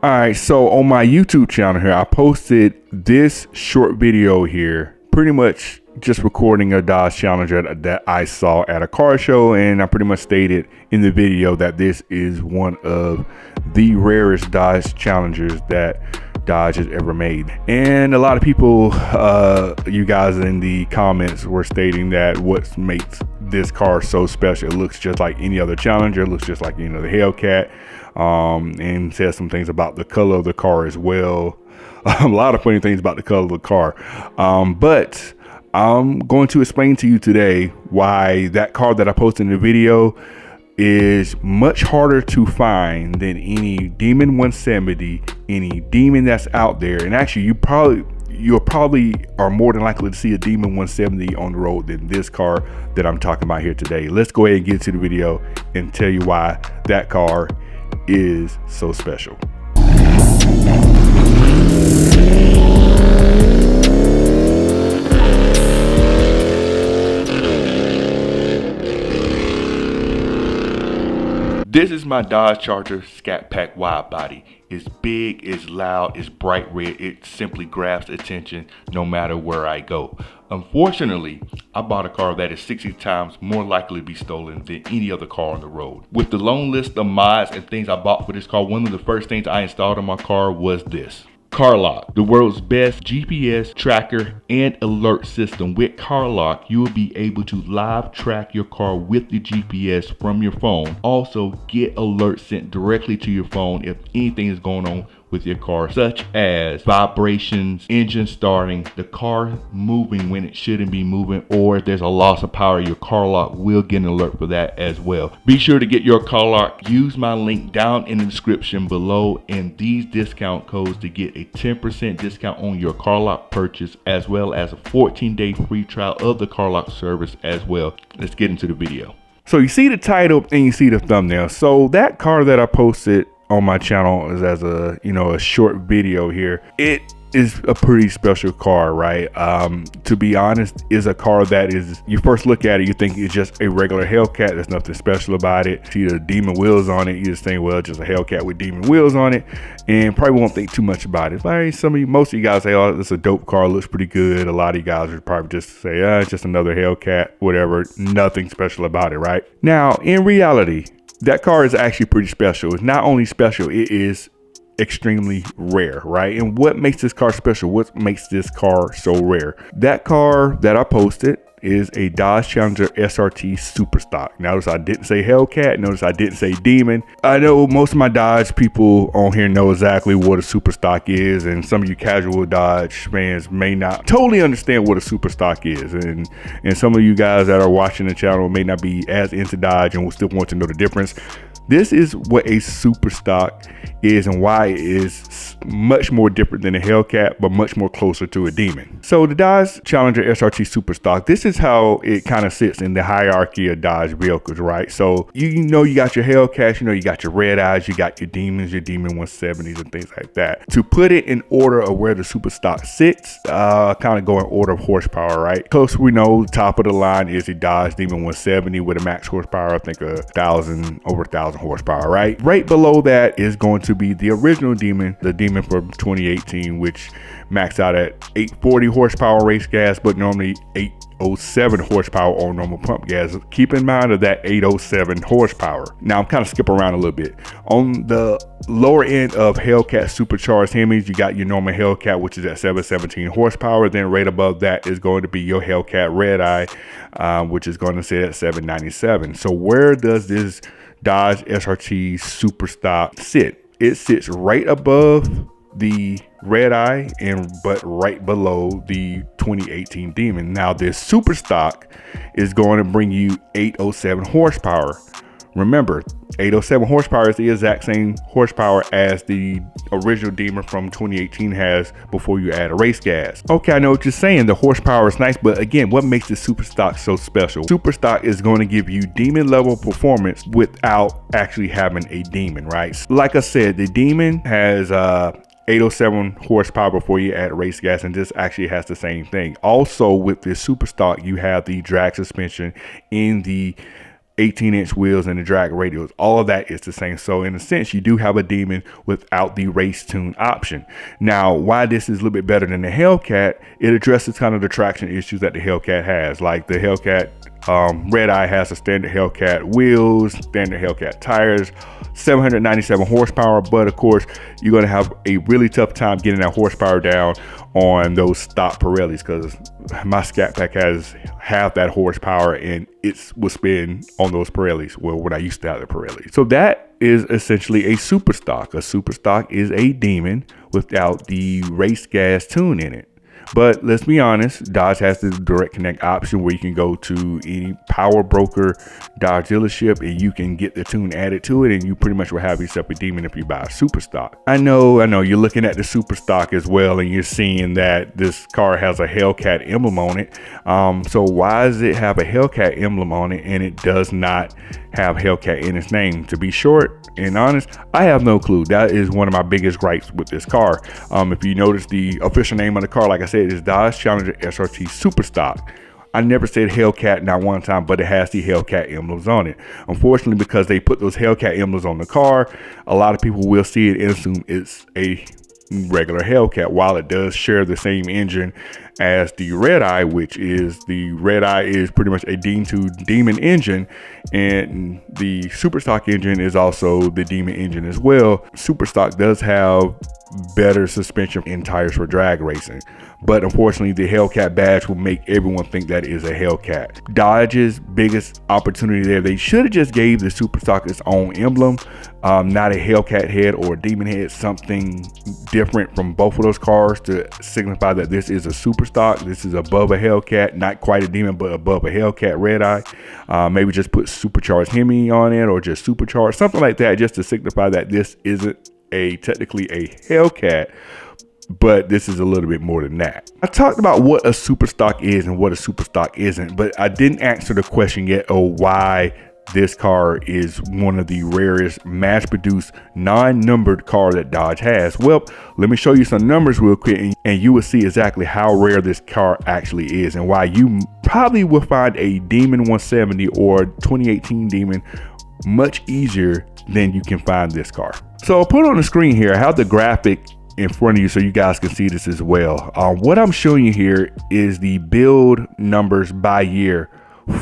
All right, so on my YouTube channel here, I posted this short video here, pretty much just recording a Dodge Challenger that I saw at a car show, and I pretty much stated in the video that this is one of the rarest Dodge Challengers that Dodge has ever made. And a lot of people, you guys in the comments were stating that what makes this car so special, it looks just like any other Challenger, it looks just like, you know, the Hellcat, and says some things about the color of the car as well. A lot of funny things about the color of the car, but I'm going to explain to you today why that car that I posted in the video is much harder to find than any Demon 170, any Demon that's out there. And actually, you probably are more than likely to see a Demon 170 on the road than this car that I'm talking about here today. Let's go ahead and get into the video and tell you why that car is so special. This is my Dodge Charger Scat Pack wide body. It's big, it's loud, it's bright red. It simply grabs attention no matter where I go. Unfortunately, I bought a car that is 60 times more likely to be stolen than any other car on the road. With the long list of mods and things I bought for this car, one of the first things I installed on my car was this. CarLock, the world's best GPS tracker and alert system. With CarLock, you will be able to live track your car with the GPS from your phone. Also, get alerts sent directly to your phone if anything is going on with your car, such as vibrations, engine starting, the car moving when it shouldn't be moving, or if there's a loss of power, your CarLock will get an alert for that as well. Be sure to get your CarLock. Use my link down in the description below and these discount codes to get a 10% discount on your CarLock purchase, as well as a 14-day free trial of the CarLock service as well. Let's get into the video. So you see the title and you see the thumbnail. So that car that I posted on my channel is as a, you know, a short video here. It is a pretty special car, right? To be honest, is a car that is, you first look at it, you think it's just a regular Hellcat. There's nothing special about it. See the Demon wheels on it, you just think, well, just a Hellcat with Demon wheels on it, and probably won't think too much about it. Like most of you guys say, oh, it's a dope car, looks pretty good. A lot of you guys would probably just say, it's just another Hellcat, whatever, nothing special about it, right? Now, in reality, that car is actually pretty special. It's not only special, it is extremely rare, right? And what makes this car special? What makes this car so rare? That car that I posted is a Dodge Challenger SRT Superstock. Notice I didn't say Hellcat. Notice I didn't say Demon. I know most of my Dodge people on here know exactly what a Superstock is, and some of you casual Dodge fans may not totally understand what a Superstock is, and some of you guys that are watching the channel may not be as into Dodge and will still want to know the difference. This is what a Superstock is and why it is much more different than a Hellcat, but much more closer to a Demon. So the Dodge Challenger SRT Superstock, this is how it kind of sits in the hierarchy of Dodge vehicles, right? So you know you got your Hellcats, you know you got your Red Eyes, you got your Demons, your Demon 170s and things like that. To put it in order of where the Superstock sits, kind of go in order of horsepower, right? Close, we know top of the line is the Dodge Demon 170 with a max horsepower, I think over 1,000 horsepower, right? Right below that is going to be the original Demon, the Demon from 2018, which maxed out at 840 horsepower race gas, but normally 807 horsepower on normal pump gas. Keep in mind of that 807 horsepower. Now I'm kind of skipping around a little bit. On the lower end of Hellcat supercharged Hemis, you got your normal Hellcat, which is at 717 horsepower. Then right above that is going to be your Hellcat Red Eye, which is going to sit at 797. So where does this Dodge SRT Superstock sit? It sits right above the Red Eye but right below the 2018 Demon. Now this Superstock is going to bring you 807 horsepower. Remember, 807 horsepower is the exact same horsepower as the original Demon from 2018 has before you add a race gas. Okay, I know what you're saying. The horsepower is nice, but again, what makes the Superstock so special? Superstock is going to give you Demon level performance without actually having a Demon, right? Like I said, the Demon has 807 horsepower before you add race gas, and this actually has the same thing. Also with this Superstock, you have the drag suspension in the 18-inch wheels and the drag radials. All of that is the same. So in a sense, you do have a Demon without the race tune option. Now, why this is a little bit better than the Hellcat, it addresses kind of the traction issues that the Hellcat has. Like the Hellcat Red Eye has a standard Hellcat wheels, standard Hellcat tires, 797 horsepower, but of course you're going to have a really tough time getting that horsepower down on those stock Pirellis, because my Scat Pack has half that horsepower and it will spin on those Pirellis, well, when I used to have the Pirelli. So that is essentially a super stock. A super stock is a Demon without the race gas tune in it. But let's be honest, Dodge has the direct connect option where you can go to any power broker Dodge dealership and you can get the tune added to it, and you pretty much will have yourself a Demon if you buy a super stock. I know you're looking at the super stock as well, and you're seeing that this car has a Hellcat emblem on it. So why does it have a Hellcat emblem on it and it does not have Hellcat in its name? To be short and honest, I have no clue. That is one of my biggest gripes with this car. If you notice, the official name of the car, like I said, is Dodge Challenger SRT Super Stock. I never said Hellcat, not one time, but it has the Hellcat emblems on it. Unfortunately, because they put those Hellcat emblems on the car, a lot of people will see it and assume it's a regular Hellcat, while it does share the same engine as the Red Eye, which is the Red Eye is pretty much a Demon engine, and the Superstock engine is also the Demon engine as well. Superstock does have better suspension and tires for drag racing, but unfortunately the Hellcat badge will make everyone think that is a Hellcat. Dodge's biggest opportunity there, they should have just gave the Superstock its own emblem, not a Hellcat head or a Demon head, something different from both of those cars to signify that this is a Superstock. This is above a Hellcat, not quite a Demon, but above a Hellcat Red Eye. Maybe just put supercharged HEMI on it, or just supercharged, something like that, just to signify that this isn't technically a Hellcat, but this is a little bit more than that. I talked about what a super stock is and what a super stock isn't, but I didn't answer the question yet of why this car is one of the rarest mass-produced non-numbered car that Dodge has. Well, let me show you some numbers real quick, and you will see exactly how rare this car actually is and why you probably will find a Demon 170 or 2018 Demon much easier than you can find this car. So I'll put on the screen here, I have the graphic in front of you so you guys can see this as well. What I'm showing you here is the build numbers by year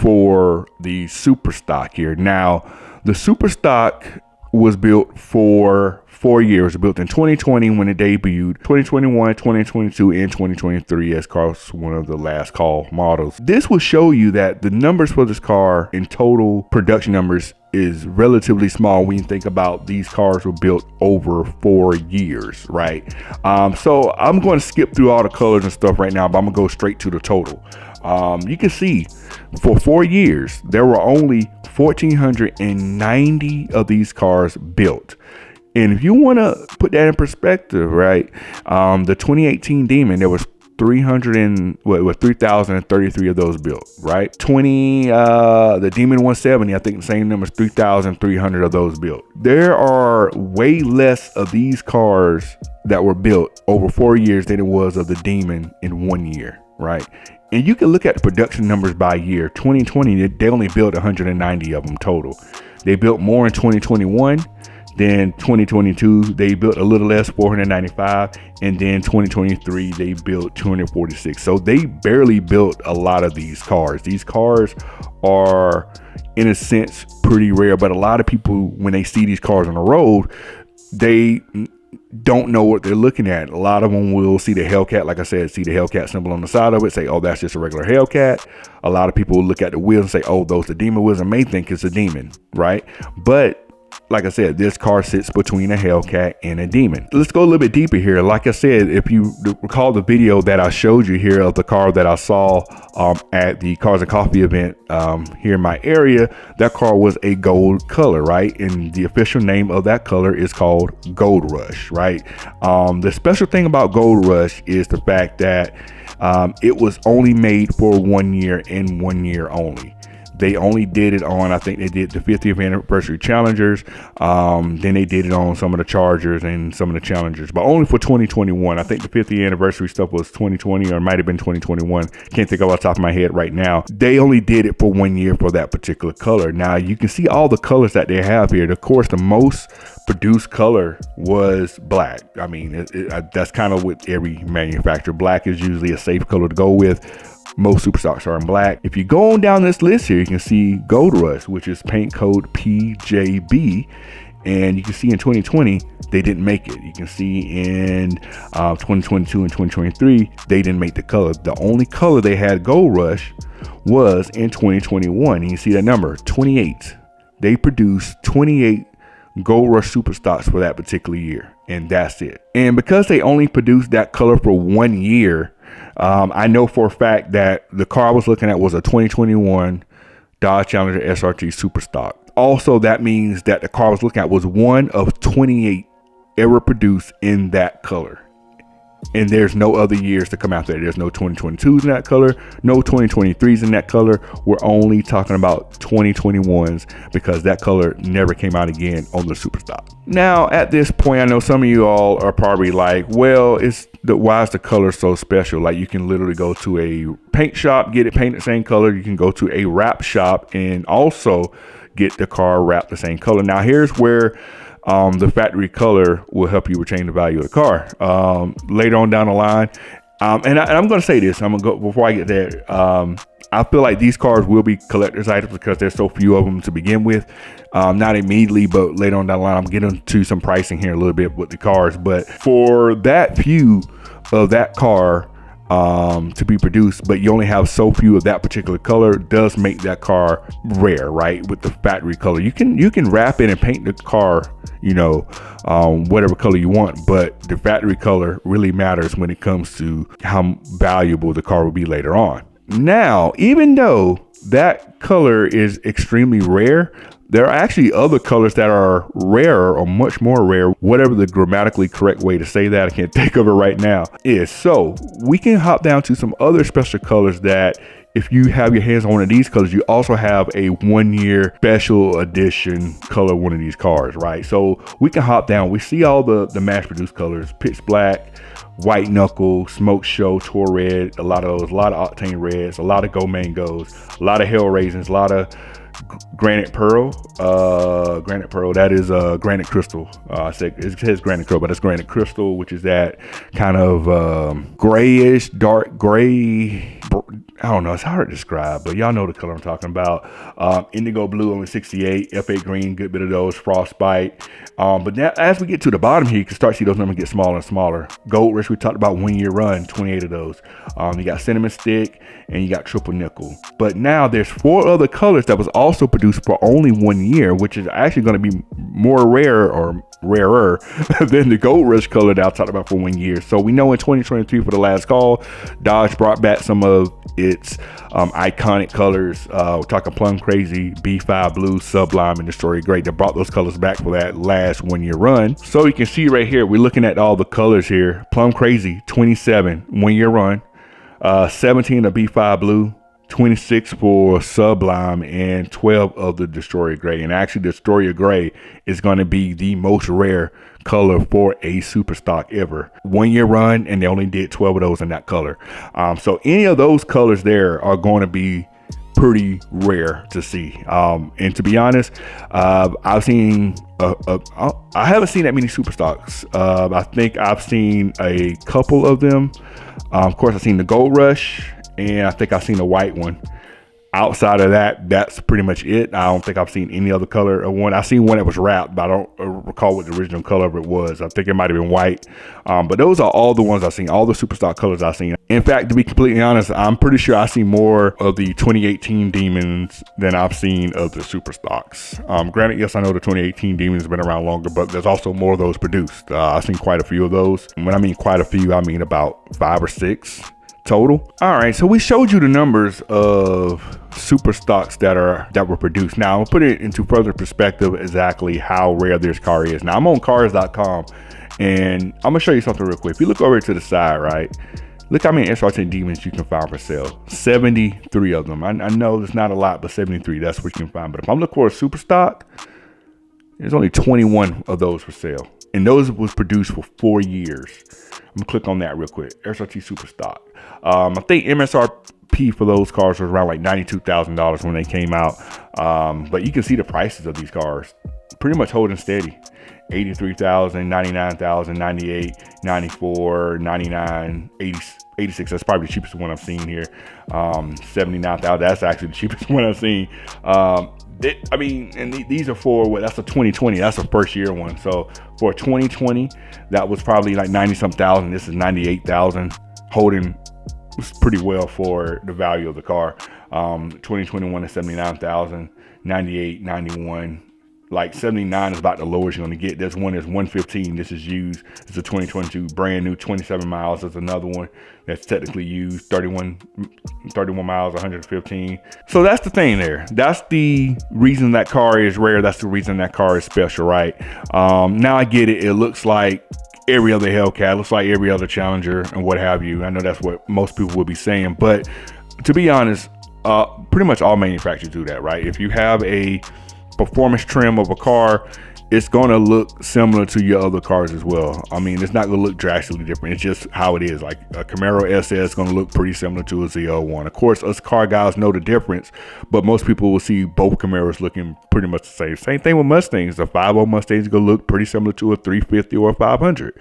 for the super stock here. Now, the super stock was built for 4 years. Built in 2020 when it debuted, 2021, 2022, and 2023 as cars one of the last call models. This will show you that the numbers for this car in total production numbers is relatively small when you think about these cars were built over 4 years, right? So I'm going to skip through all the colors and stuff right now, but I'm gonna go straight to the total. You can see for 4 years there were only 1,490 of these cars built. And if you want to put that in perspective, right, the 2018 Demon, there was 3,033 of those built, right? The Demon 170, I think the same number is 3,300 of those built. There are way less of these cars that were built over 4 years than it was of the Demon in 1 year, right? And you can look at the production numbers by year. 2020, they only built 190 of them total. They built more in 2021. Then 2022, they built a little less, 495. And then 2023, they built 246. So they barely built a lot of these cars. These cars are, in a sense, pretty rare. But a lot of people, when they see these cars on the road, they don't know what they're looking at. A lot of them will see the Hellcat, like I said, see the Hellcat symbol on the side of it, say, oh, that's just a regular Hellcat. A lot of people will look at the wheels and say, oh, those are Demon wheels, and may think it's a Demon, right? But like I said, this car sits between a Hellcat and a Demon. Let's go a little bit deeper here. Like I said, if you recall the video that I showed you here of the car that I saw at the Cars and Coffee event here in my area, that car was a gold color, right? And the official name of that color is called Gold Rush, right? The special thing about Gold Rush is the fact that it was only made for 1 year and 1 year only. They only did it on, I think they did the 50th anniversary Challengers. Then they did it on some of the Chargers and some of the Challengers, but only for 2021. I think the 50th anniversary stuff was 2020, or it might have been 2021. Can't think of off the top of my head right now. They only did it for 1 year for that particular color. Now you can see all the colors that they have here. Of course, the most produced color was black. I mean, that's kind of with every manufacturer. Black is usually a safe color to go with. Most Superstocks are in black. If you go on down this list here, you can see Gold Rush, which is paint code PJB. And you can see in 2020, they didn't make it. You can see in 2022 and 2023, they didn't make the color. The only color they had Gold Rush was in 2021. And you see that number, 28. They produced 28 Gold Rush Superstocks for that particular year. And that's it. And because they only produced that color for 1 year, I know for a fact that the car I was looking at was a 2021 Dodge Challenger SRT Superstock. Also, that means that the car I was looking at was one of 28 ever produced in that color. And there's no other years to come out there. There's no 2022s in that color, no 2023s in that color. We're only talking about 2021s because that color never came out again on the Superstock. Now, at this point, I know some of you all are probably like, well, why is the color so special? Like, you can literally go to a paint shop, get it painted the same color. You can go to a wrap shop and also get the car wrapped the same color. Now, here's where the factory color will help you retain the value of the car later on down the line. And I'm going to say this. I'm going to go before I get there. I feel like these cars will be collector's items because there's so few of them to begin with. Not immediately, but later on down the line, I'm getting to some pricing here a little bit with the cars. But for that few of that car to be produced, but you only have so few of that particular color, does make that car rare, right? With the factory color, you can wrap it and paint the car, whatever color you want, but the factory color really matters when it comes to how valuable the car will be later on. Now, even though that color is extremely rare, there are actually other colors that are rarer or much more rare, whatever the grammatically correct way to say that, I can't think of it right now, is. So we can hop down to some other special colors that if you have your hands on one of these colors, you also have a 1 year special edition color one of these cars, right? So we can hop down. We see all the mass produced colors: pitch black, white knuckle, smoke show, tour red, a lot of octane reds, a lot of go mangoes, a lot of hell raisins, a lot of granite pearl. That is granite crystal. It says granite pearl, but it's granite crystal, which is that kind of grayish, dark gray. I don't know, it's hard to describe, but y'all know the color I'm talking about. Indigo blue on the 68, F8 green, good bit of those, frostbite. But now as we get to the bottom here, you can start to see those numbers get smaller and smaller. Gold Rush, we talked about 1 year run, 28 of those. You got cinnamon stick and you got triple nickel. But now there's 4 other colors that was also produced for only 1 year, which is actually going to be more rare or rarer than the Gold Rush color that I talked about for 1 year. So we know in 2023 for the last call, Dodge brought back some of its iconic colors. We're talking Plum Crazy, B5 Blue, Sublime, and Destroyer Gray. They brought those colors back for that last 1 year run. So you can see right here, we're looking at all the colors here. Plum Crazy, 27, 1 year run. 17 of B5 Blue, 26 for Sublime, and 12 of the Destroyer Gray. And actually, Destroyer Gray is going to be the most rare color for a Superstock ever. 1 year run, and they only did 12 of those in that color. So any of those colors there are going to be pretty rare to see. And to be honest, I've seen I haven't seen that many Superstocks. I think I've seen a couple of them. Of course, I've seen the Gold Rush, and I think I've seen a white one. Outside of that, that's pretty much it. I don't think I've seen any other color of one. I seen one that was wrapped, but I don't recall what the original color of it was. I think it might have been white. But those are all the ones I've seen, all the Superstock colors I've seen. In fact, to be completely honest, I'm pretty sure I've seen more of the 2018 Demons than I've seen of the Superstocks. Granted, yes, I know the 2018 Demons have been around longer, but there's also more of those produced. I've seen quite a few of those. And when I mean quite a few, I mean about 5 or 6 total. All right, so we showed you the numbers of Superstocks that were produced. Now I'll put it into further perspective exactly how rare this car is. Now I'm on cars.com, and I'm gonna show you something real quick. If you look over to the side, right, Look how many SRT Demons you can find for sale. 73 of them. I know it's not a lot, but 73, that's what you can find. But if I'm looking for a super stock, there's only 21 of those for sale. And those was produced for 4 years. I'm gonna click on that real quick. SRT super stock. I think MSRP for those cars was around like $92,000 when they came out. But you can see the prices of these cars pretty much holding steady. 83,000, 99,000, 98, 94, 99, 80, 86. That's probably the cheapest one I've seen here. 79,000. That's actually the cheapest one I've seen. I mean, and these are for what? That's a 2020. That's a first year one. So for 2020, that was probably like 90 some thousand. This is 98,000, holding pretty well for the value of the car. 2021 is 79,000, 98, 91. Like 79 is about the lowest you're going to get. This one is 115. This is used. It's a 2022 brand new, 27 miles. There's another one that's technically used, 31 miles, 115. So that's the thing there. That's the reason that car is rare. That's the reason that car is special, right? Now I get it. It looks like every other Hellcat. It looks like every other Challenger and what have you. I know that's what most people would be saying. But to be honest, pretty much all manufacturers do that, right? If you have a performance trim of a car, it's going to look similar to your other cars as well. I mean, it's not going to look drastically different. It's just how it is. Like a Camaro SS is going to look pretty similar to a Z01. Of course, us car guys know the difference, but most people will see both Camaros looking pretty much the same. Same thing with Mustangs. The 5.0 Mustang is going to look pretty similar to a 350 or a 500.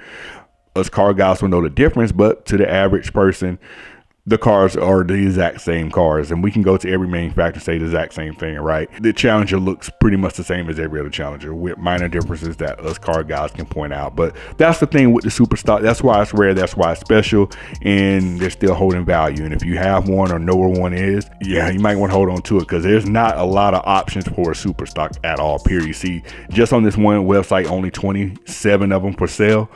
Us car guys will know the difference, but to the average person, the cars are the exact same cars, and we can go to every manufacturer and say the exact same thing, right? The Challenger looks pretty much the same as every other Challenger, with minor differences that us car guys can point out. But that's the thing with the super stock. That's why it's rare. That's why it's special, and they're still holding value. And if you have one or know where one is, yeah, you might want to hold on to it, because there's not a lot of options for a super stock at all, period. You see, just on this one website, only 27 of them for sale.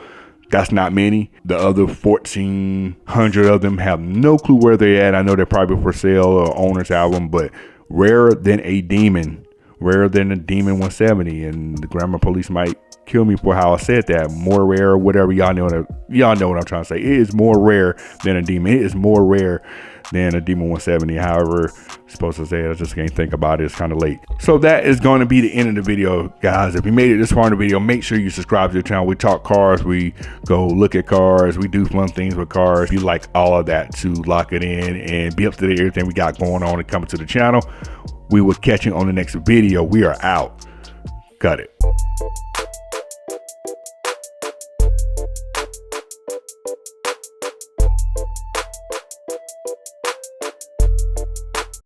That's not many. The other 1,400 of them have no clue where they're at. I know they're probably for sale or owners have them, but rarer than a Demon 170. And the grammar police might kill me for how I said that. More rare or whatever. Y'all know what I'm trying to say. It is more rare than a Demon. It is more rare than a Demon 170. However, I'm supposed to say it, I just can't think about it. It's kind of late. So that is going to be the end of the video, guys. If you made it this far in the video, make sure you subscribe to the channel. We talk cars, we go look at cars, we do fun things with cars. If you like all of that, to lock it in and be up to date everything we got going on and coming to the channel. We will catch you on the next video. We are out. Cut it.